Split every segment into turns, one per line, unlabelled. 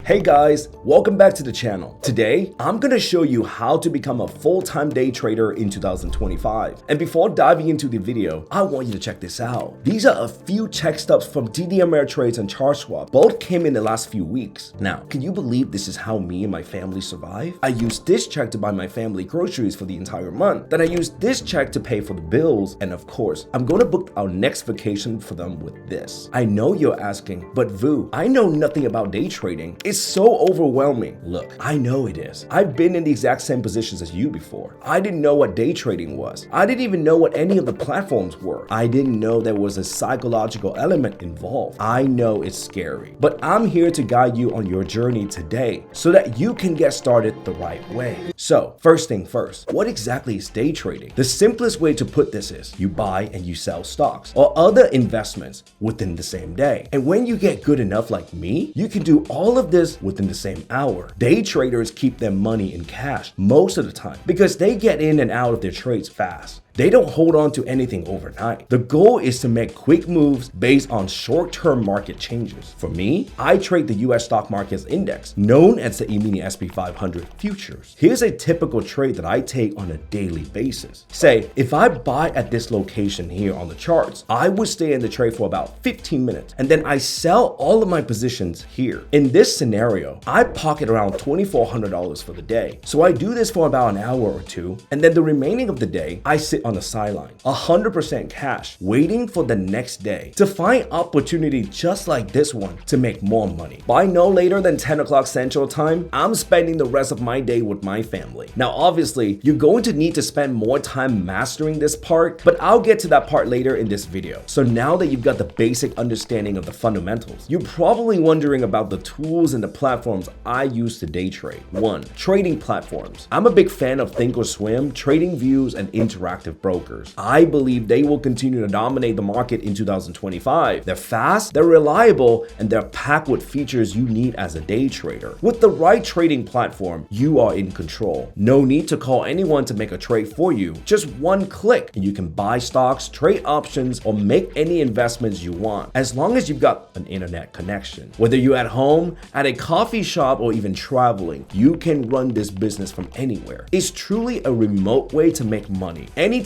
Hey guys, welcome back to the channel. Today, I'm gonna show you how to become a full-time day trader in 2025. And before diving into the video, I want you to check this out. These are a few check stubs from TD Ameritrade and ChartSwap. Both came in the last few weeks. Now, can you believe this is how me and my family survive? I used this check to buy my family groceries for the entire month. Then I used this check to pay for the bills. And of course, I'm gonna book our next vacation for them with this. I know you're asking, but Vu, I know nothing about day trading. It's so overwhelming. Look, I know it is. I've been in the exact same positions as you before. I didn't know what day trading was. I didn't even know what any of the platforms were. I didn't know there was a psychological element involved. I know it's scary, but I'm here to guide you on your journey today so that you can get started the right way. So, first thing first, what exactly is day trading? The simplest way to put this is you buy and you sell stocks or other investments within the same day. And when you get good enough like me, you can do all of this within the same hour. Day traders keep their money in cash most of the time because they get in and out of their trades fast. They don't hold on to anything overnight. The goal is to make quick moves based on short-term market changes. For me, I trade the US stock market's index, known as the E-mini SP 500 futures. Here's a typical trade that I take on a daily basis. Say, if I buy at this location here on the charts, I would stay in the trade for about 15 minutes, and then I sell all of my positions here. In this scenario, I pocket around $2,400 for the day. So I do this for about an hour or two, and then the remaining of the day, I sit on the sideline, 100% cash, waiting for the next day to find opportunity just like this one to make more money. By no later than 10 o'clock Central Time, I'm spending the rest of my day with my family. Now, obviously, you're going to need to spend more time mastering this part, but I'll get to that part later in this video. So now that you've got the basic understanding of the fundamentals, you're probably wondering about the tools and the platforms I use to day trade. 1. Trading platforms. I'm a big fan of Thinkorswim, TradingViews, and Interactive Brokers. I believe they will continue to dominate the market in 2025. They're fast, they're reliable, and they're packed with features you need as a day trader. With the right trading platform, you are in control. No need to call anyone to make a trade for you. Just one click, and you can buy stocks, trade options, or make any investments you want, as long as you've got an internet connection. Whether you're at home, at a coffee shop, or even traveling, you can run this business from anywhere. It's truly a remote way to make money, anytime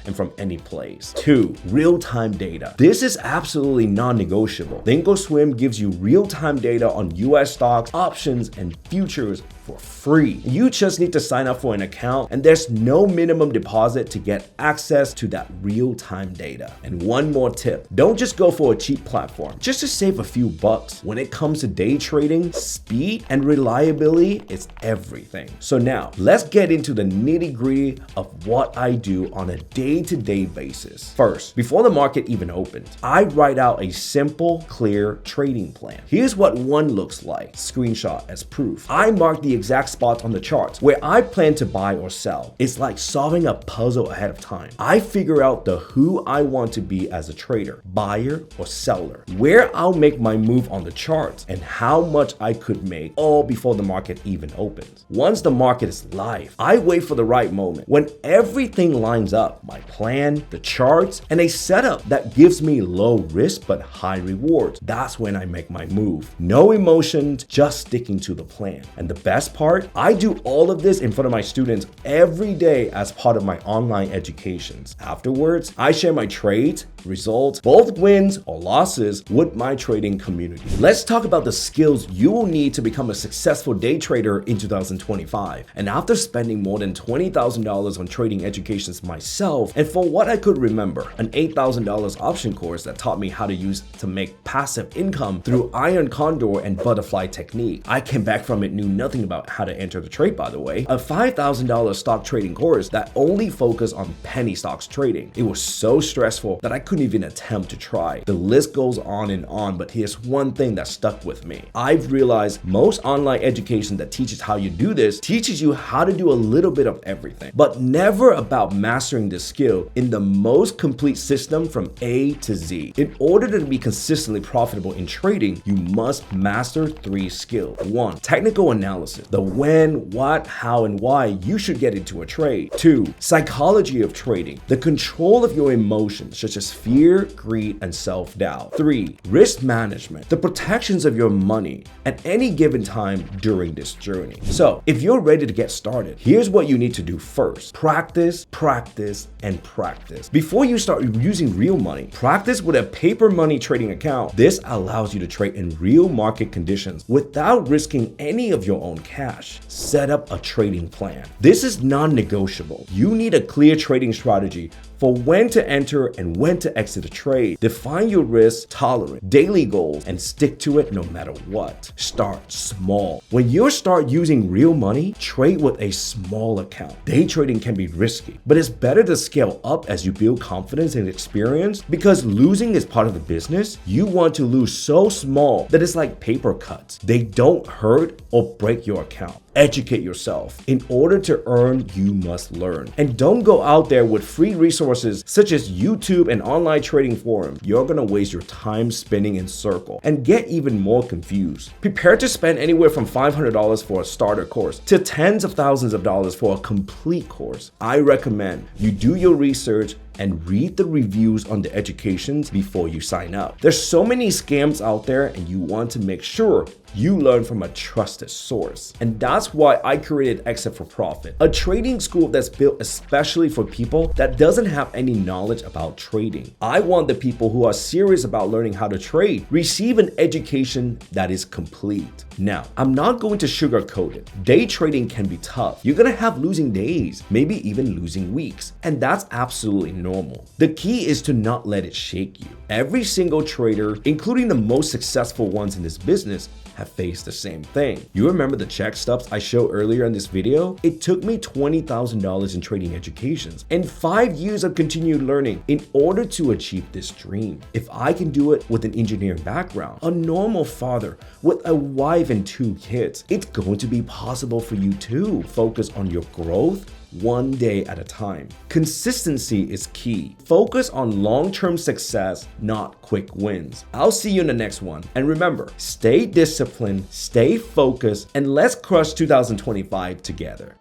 and from any place. 2. Real-time data. This is absolutely non-negotiable. Thinkorswim gives you real-time data on US stocks, options, and futures for free. You just need to sign up for an account, and there's no minimum deposit to get access to that real-time data. And one more tip, don't just go for a cheap platform just to save a few bucks. When it comes to day trading, speed and reliability is everything. So now let's get into the nitty-gritty of what I do on a day-to-day basis. First, before the market even opens, I write out a simple, clear trading plan. Here's what one looks like, screenshot as proof. I mark the exact spots on the charts where I plan to buy or sell. It's like solving a puzzle ahead of time. I figure out the who I want to be as a trader, buyer or seller, where I'll make my move on the charts, and how much I could make, all before the market even opens. Once the market is live, I wait for the right moment when everything lines up, my plan, the charts, and a setup that gives me low risk but high rewards. That's when I make my move. No emotions, just sticking to the plan. And the best part, I do all of this in front of my students every day as part of my online educations. Afterwards, I share my trades, results, both wins or losses, with my trading community. Let's talk about the skills you will need to become a successful day trader in 2025. And after spending more than $20,000 on trading educations myself, and for what I could remember, an $8,000 option course that taught me how to use to make passive income through iron condor and butterfly technique. I came back from it, knew nothing about how to enter the trade, by the way. A $5,000 stock trading course that only focused on penny stocks trading. It was so stressful that I couldn't even attempt to try. The list goes on, but here's one thing that stuck with me. I've realized most online education that teaches how you do this teaches you how to do a little bit of everything, but never about mastering the skill in the most complete system from A to Z. In order to be consistently profitable in trading, you must master 3 skills. 1. Technical analysis, the when, what, how, and why you should get into a trade. 2. Psychology of trading, the control of your emotions such as fear, greed, and self-doubt. 3. Risk management, the protections of your money at any given time during this journey. So, if you're ready to get started, here's what you need to do first. Practice, practice, and practice. Before you start using real money, practice with a paper money trading account. This allows you to trade in real market conditions without risking any of your own cash. Set up a trading plan. This is non-negotiable. You need a clear trading strategy for when to enter and when to exit a trade. Define your risk tolerance, daily goals, and stick to it no matter what. Start small. When you start using real money, trade with a small account. Day trading can be risky, but it's better to scale up as you build confidence and experience, because losing is part of the business. You want to lose so small that it's like paper cuts. They don't hurt or break your account. Educate yourself. In order to earn, you must learn. And don't go out there with free resources such as YouTube and online trading forums. You're gonna waste your time spinning in circles and get even more confused. Prepare to spend anywhere from $500 for a starter course to tens of thousands of dollars for a complete course. I recommend you do your research and read the reviews on the educations before you sign up. There's so many scams out there, and you want to make sure you learn from a trusted source. And that's why I created Exit for Profit, a trading school that's built especially for people that doesn't have any knowledge about trading. I want the people who are serious about learning how to trade receive an education that is complete. Now, I'm not going to sugarcoat it. Day trading can be tough. You're gonna have losing days, maybe even losing weeks, and that's absolutely normal. The key is to not let it shake you. Every single trader, including the most successful ones in this business, have faced the same thing. You remember the check stubs I showed earlier in this video? It took me $20,000 in trading educations and 5 years of continued learning in order to achieve this dream. If I can do it with an engineering background, a normal father with a wife and 2 kids, it's going to be possible for you too. Focus on your growth one day at a time. Consistency is key. Focus on long-term success, not quick wins. I'll see you in the next one. And remember, stay disciplined, stay focused, and let's crush 2025 together.